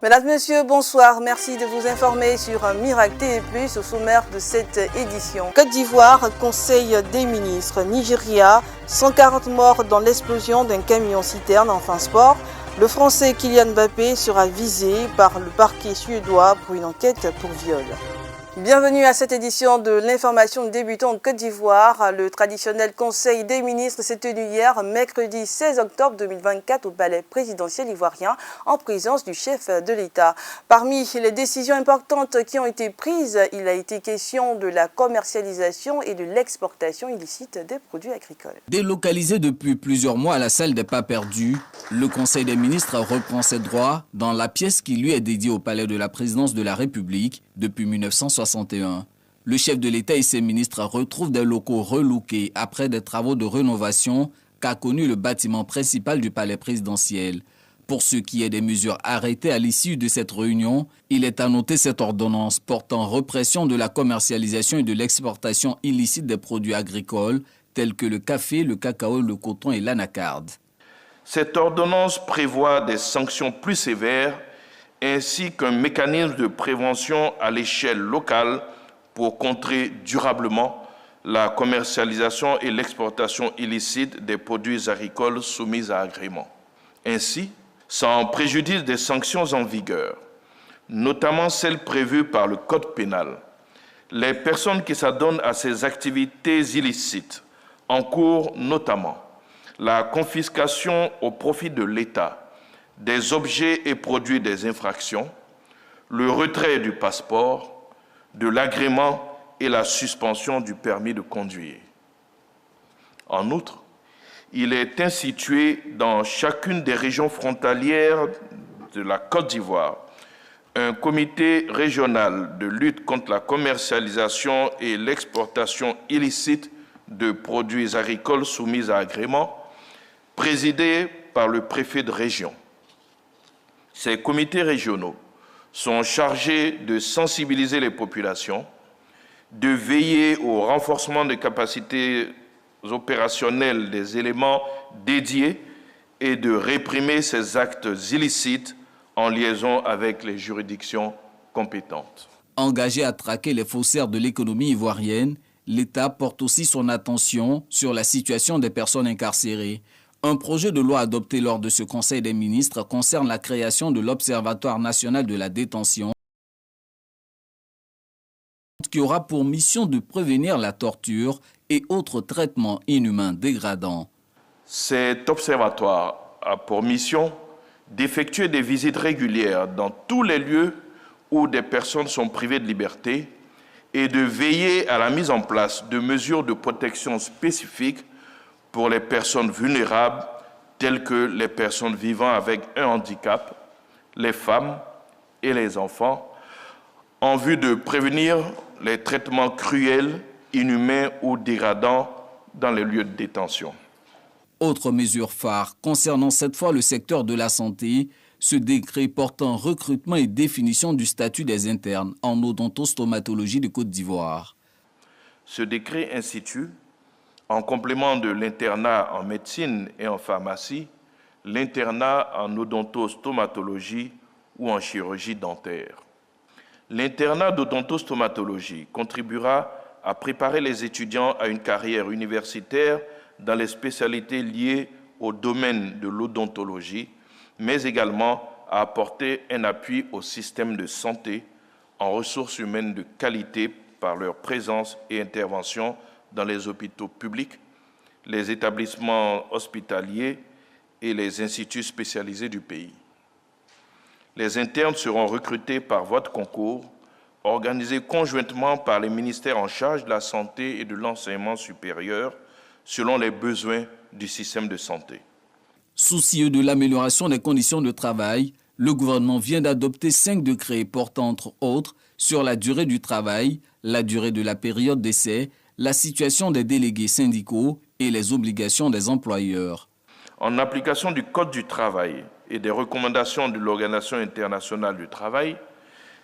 Mesdames, Messieurs, bonsoir. Merci de vous informer sur Miracle TV+, au sommaire de cette édition. Côte d'Ivoire, Conseil des ministres. Nigeria, 140 morts dans l'explosion d'un camion-citerne en fin sport. Le Français Kylian Mbappé sera visé par le parquet suédois pour une enquête pour viol. Bienvenue à cette édition de l'information débutant en Côte d'Ivoire. Le traditionnel Conseil des ministres s'est tenu hier, mercredi 16 octobre 2024, au palais présidentiel ivoirien, en présence du chef de l'État. Parmi les décisions importantes qui ont été prises, il a été question de la commercialisation et de l'exportation illicite des produits agricoles. Délocalisé depuis plusieurs mois à la salle des pas perdus, le Conseil des ministres reprend ses droits dans la pièce qui lui est dédiée au palais de la présidence de la République depuis 1961. Le chef de l'État et ses ministres retrouvent des locaux relookés après des travaux de rénovation qu'a connu le bâtiment principal du palais présidentiel. Pour ce qui est des mesures arrêtées à l'issue de cette réunion, il est à noter cette ordonnance portant répression de la commercialisation et de l'exportation illicite des produits agricoles tels que le café, le cacao, le coton et l'anacarde. Cette ordonnance prévoit des sanctions plus sévères ainsi qu'un mécanisme de prévention à l'échelle locale pour contrer durablement la commercialisation et l'exportation illicite des produits agricoles soumis à agrément. Ainsi, sans préjudice des sanctions en vigueur, notamment celles prévues par le Code pénal, les personnes qui s'adonnent à ces activités illicites encourent notamment la confiscation au profit de l'État des objets et produits des infractions, le retrait du passeport, de l'agrément et la suspension du permis de conduire. En outre, il est institué dans chacune des régions frontalières de la Côte d'Ivoire un comité régional de lutte contre la commercialisation et l'exportation illicite de produits agricoles soumis à agrément, présidé par le préfet de région. Ces comités régionaux sont chargés de sensibiliser les populations, de veiller au renforcement des capacités opérationnelles des éléments dédiés et de réprimer ces actes illicites en liaison avec les juridictions compétentes. Engagé à traquer les faussaires de l'économie ivoirienne, l'État porte aussi son attention sur la situation des personnes incarcérées. Un projet de loi adopté lors de ce Conseil des ministres concerne la création de l'Observatoire national de la détention qui aura pour mission de prévenir la torture et autres traitements inhumains dégradants. Cet observatoire a pour mission d'effectuer des visites régulières dans tous les lieux où des personnes sont privées de liberté et de veiller à la mise en place de mesures de protection spécifiques pour les personnes vulnérables, telles que les personnes vivant avec un handicap, les femmes et les enfants, en vue de prévenir les traitements cruels, inhumains ou dégradants dans les lieux de détention. Autre mesure phare concernant cette fois le secteur de la santé, ce décret portant recrutement et définition du statut des internes en odontostomatologie de Côte d'Ivoire. Ce décret institue, en complément de l'internat en médecine et en pharmacie, l'internat en odontostomatologie ou en chirurgie dentaire. L'internat d'odontostomatologie contribuera à préparer les étudiants à une carrière universitaire dans les spécialités liées au domaine de l'odontologie, mais également à apporter un appui au système de santé en ressources humaines de qualité par leur présence et intervention dans les hôpitaux publics, les établissements hospitaliers et les instituts spécialisés du pays. Les internes seront recrutés par voie de concours, organisés conjointement par les ministères en charge de la santé et de l'enseignement supérieur, selon les besoins du système de santé. Soucieux de l'amélioration des conditions de travail, le gouvernement vient d'adopter 5 décrets portant entre autres sur la durée du travail, la durée de la période d'essai, la situation des délégués syndicaux et les obligations des employeurs. En application du Code du travail et des recommandations de l'Organisation internationale du travail,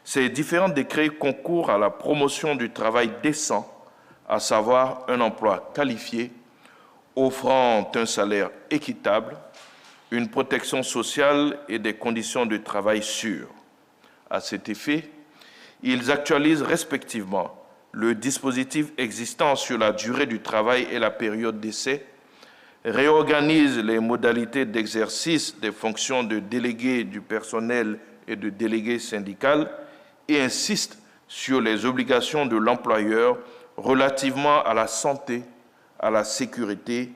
ces différents décrets concourent à la promotion du travail décent, à savoir un emploi qualifié, offrant un salaire équitable, une protection sociale et des conditions de travail sûres. À cet effet, ils actualisent respectivement le dispositif existant sur la durée du travail et la période d'essai, réorganisent les modalités d'exercice des fonctions de délégué du personnel et de délégué syndical et insistent sur les obligations de l'employeur relativement à la santé, à la sécurité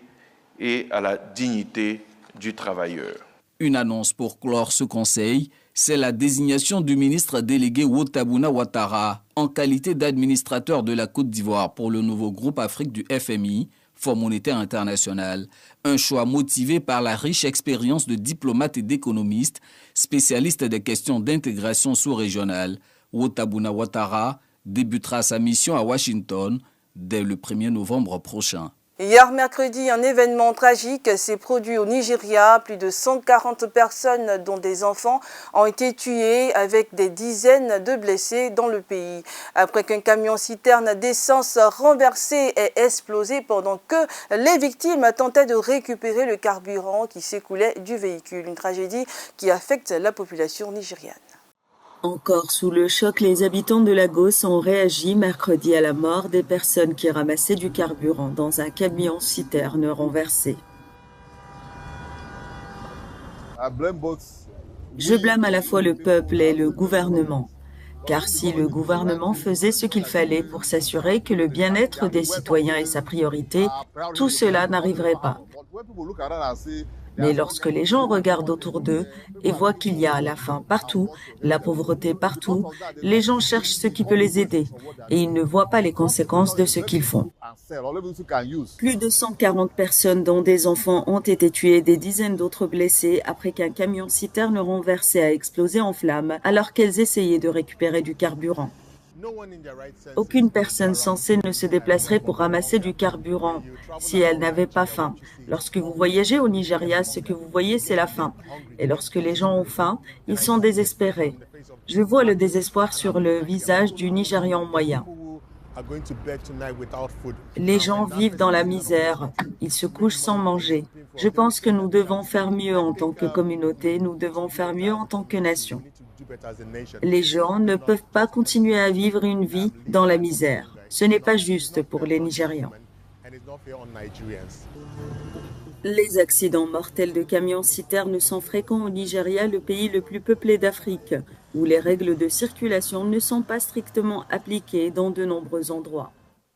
et à la dignité du travailleur. Une annonce pour clore ce conseil, c'est la désignation du ministre délégué Wottabuna Ouattara en qualité d'administrateur de la Côte d'Ivoire pour le nouveau groupe Afrique du FMI, Fonds monétaire international. Un choix motivé par la riche expérience de diplomates et d'économistes, spécialistes des questions d'intégration sous-régionale. Wottabuna Ouattara débutera sa mission à Washington dès le 1er novembre prochain. Hier mercredi, un événement tragique s'est produit au Nigeria. Plus de 140 personnes, dont des enfants, ont été tuées avec des dizaines de blessés dans le pays. Après qu'un camion-citerne d'essence renversé ait explosé pendant que les victimes tentaient de récupérer le carburant qui s'écoulait du véhicule. Une tragédie qui affecte la population nigériane. Encore sous le choc, les habitants de Lagos ont réagi mercredi à la mort des personnes qui ramassaient du carburant dans un camion-citerne renversé. Je blâme à la fois le peuple et le gouvernement. Car si le gouvernement faisait ce qu'il fallait pour s'assurer que le bien-être des citoyens est sa priorité, tout cela n'arriverait pas. Mais lorsque les gens regardent autour d'eux et voient qu'il y a la faim partout, la pauvreté partout, les gens cherchent ce qui peut les aider et ils ne voient pas les conséquences de ce qu'ils font. Plus de 140 personnes, dont des enfants, ont été tuées, des dizaines d'autres blessées après qu'un camion-citerne renversé a explosé en flammes alors qu'elles essayaient de récupérer du carburant. Aucune personne sensée ne se déplacerait pour ramasser du carburant si elle n'avait pas faim. Lorsque vous voyagez au Nigeria, ce que vous voyez, c'est la faim. Et lorsque les gens ont faim, ils sont désespérés. Je vois le désespoir sur le visage du Nigérian moyen. Les gens vivent dans la misère. Ils se couchent sans manger. Je pense que nous devons faire mieux en tant que communauté. Nous devons faire mieux en tant que nation. Les gens ne peuvent pas continuer à vivre une vie dans la misère. Ce n'est pas juste pour les Nigérians. Les accidents mortels de camions-citernes sont fréquents au Nigeria, le pays le plus peuplé d'Afrique, où les règles de circulation ne sont pas strictement appliquées dans de nombreux endroits.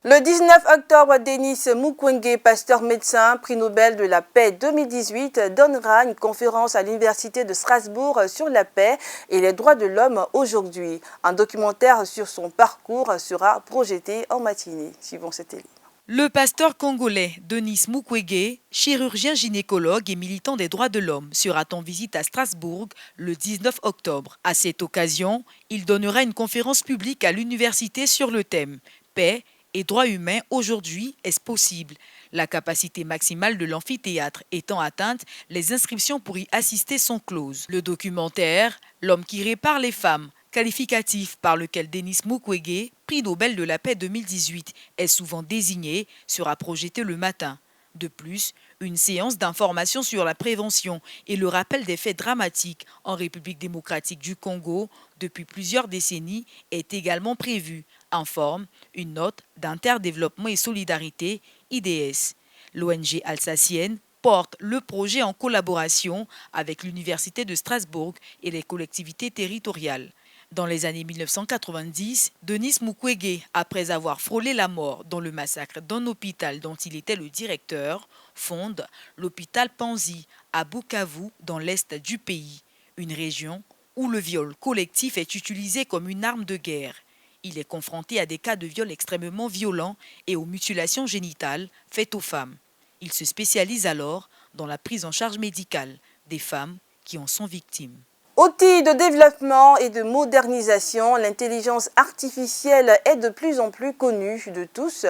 Le 19 octobre, Denis Mukwege, pasteur médecin, prix Nobel de la paix 2018, donnera une conférence à l'Université de Strasbourg sur la paix et les droits de l'homme aujourd'hui. Un documentaire sur son parcours sera projeté en matinée. Suivons cette ligne. Le pasteur congolais Denis Mukwege, chirurgien gynécologue et militant des droits de l'homme, sera en visite à Strasbourg le 19 octobre. À cette occasion, il donnera une conférence publique à l'université sur le thème « Paix et droits humains aujourd'hui, est-ce possible ?» La capacité maximale de l'amphithéâtre étant atteinte, les inscriptions pour y assister sont closes. Le documentaire « L'homme qui répare les femmes », qualificatif par lequel Denis Mukwege, prix Nobel de la paix 2018, est souvent désigné, sera projeté le matin. De plus, une séance d'information sur la prévention et le rappel des faits dramatiques en République démocratique du Congo depuis plusieurs décennies est également prévue, informe une note d'Interdéveloppement et Solidarité, IDS. L'ONG alsacienne porte le projet en collaboration avec l'Université de Strasbourg et les collectivités territoriales. Dans les années 1990, Denis Mukwege, après avoir frôlé la mort dans le massacre d'un hôpital dont il était le directeur, fonde l'hôpital Panzi à Bukavu, dans l'est du pays, une région où le viol collectif est utilisé comme une arme de guerre. Il est confronté à des cas de viol extrêmement violents et aux mutilations génitales faites aux femmes. Il se spécialise alors dans la prise en charge médicale des femmes qui en sont victimes. Outil de développement et de modernisation, l'intelligence artificielle est de plus en plus connue de tous.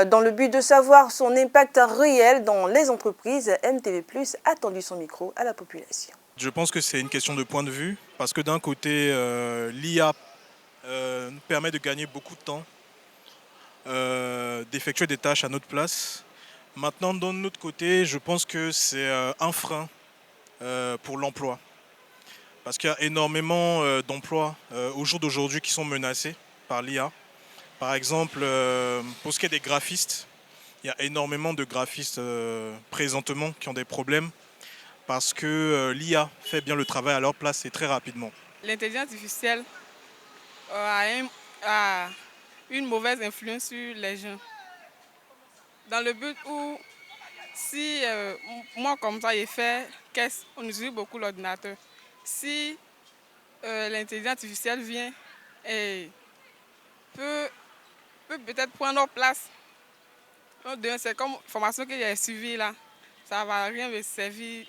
Dans le but de savoir son impact réel dans les entreprises, MTV+ a tendu son micro à la population. Je pense que c'est une question de point de vue, parce que d'un côté, l'IA nous permet de gagner beaucoup de temps, d'effectuer des tâches à notre place. Maintenant, d'un autre côté, je pense que c'est un frein pour l'emploi. parce qu'il y a énormément d'emplois au jour d'aujourd'hui qui sont menacés par l'IA. Par exemple, pour ce qui est des graphistes, il y a énormément de graphistes présentement qui ont des problèmes parce que l'IA fait bien le travail à leur place et très rapidement. L'intelligence artificielle a une mauvaise influence sur les gens. Dans le but où, si moi comme ça, j'ai fait caisse, on utilise beaucoup l'ordinateur. Si l'intelligence artificielle vient et peut peut-être prendre notre place, c'est comme formation que j'ai suivie là, ça ne va rien me servir.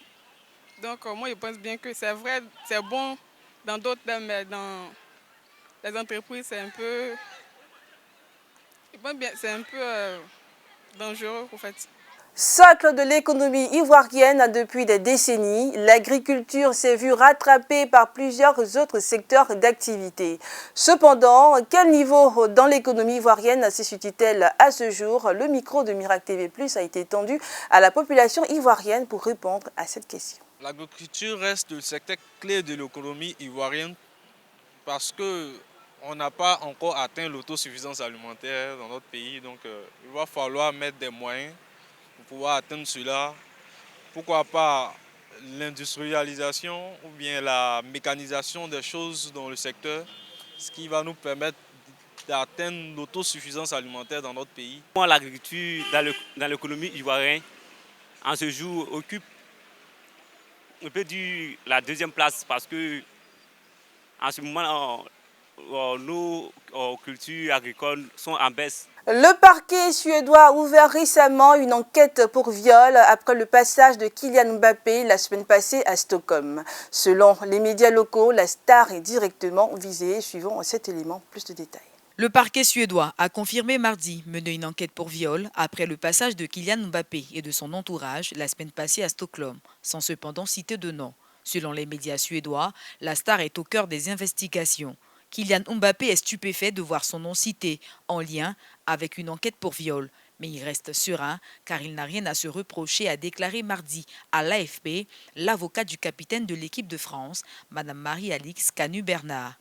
Donc moi je pense bien que c'est vrai, c'est bon dans d'autres thèmes, mais dans les entreprises c'est un peu, dangereux en fait. Socle de l'économie ivoirienne depuis des décennies, l'agriculture s'est vue rattrapée par plusieurs autres secteurs d'activité. Cependant, quel niveau dans l'économie ivoirienne se situe-t-elle à ce jour? Le micro de Miracle TV+ a été tendu à la population ivoirienne pour répondre à cette question. L'agriculture reste le secteur clé de l'économie ivoirienne parce qu'on n'a pas encore atteint l'autosuffisance alimentaire dans notre pays. Donc il va falloir mettre des moyens pour pouvoir atteindre cela. Pourquoi pas l'industrialisation ou bien la mécanisation des choses dans le secteur, ce qui va nous permettre d'atteindre l'autosuffisance alimentaire dans notre pays. L'agriculture dans l'économie ivoirienne, en ce jour, occupe, on peut dire, la deuxième place parce que en ce moment, nos cultures agricoles sont en baisse. Le parquet suédois a ouvert récemment une enquête pour viol après le passage de Kylian Mbappé la semaine passée à Stockholm. Selon les médias locaux, la star est directement visée. Suivons cet élément, plus de détails. Le parquet suédois a confirmé mardi mener une enquête pour viol après le passage de Kylian Mbappé et de son entourage la semaine passée à Stockholm, sans cependant citer de nom. Selon les médias suédois, la star est au cœur des investigations. Kylian Mbappé est stupéfait de voir son nom cité en lien avec une enquête pour viol. Mais il reste serein car il n'a rien à se reprocher, a déclaré mardi à l'AFP l'avocat du capitaine de l'équipe de France, Mme Marie-Alix Canu-Bernard.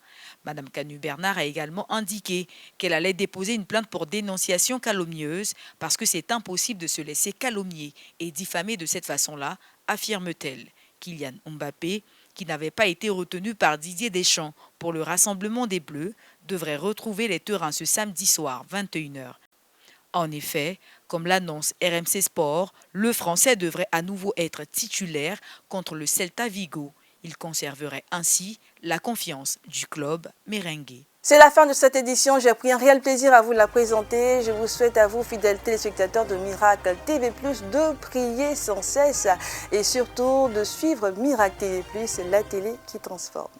Mme Canu-Bernard a également indiqué qu'elle allait déposer une plainte pour dénonciation calomnieuse parce que c'est impossible de se laisser calomnier et diffamer de cette façon-là, affirme-t-elle. Kylian Mbappé, qui n'avait pas été retenu par Didier Deschamps pour le rassemblement des Bleus, devrait retrouver les terrains ce samedi soir, 21h. En effet, comme l'annonce RMC Sport, le Français devrait à nouveau être titulaire contre le Celta Vigo. Il conserverait ainsi la confiance du club merengue. C'est la fin de cette édition. J'ai pris un réel plaisir à vous la présenter. Je vous souhaite à vous, fidèles téléspectateurs de Miracle TV+, de prier sans cesse et surtout de suivre Miracle TV+, la télé qui transforme.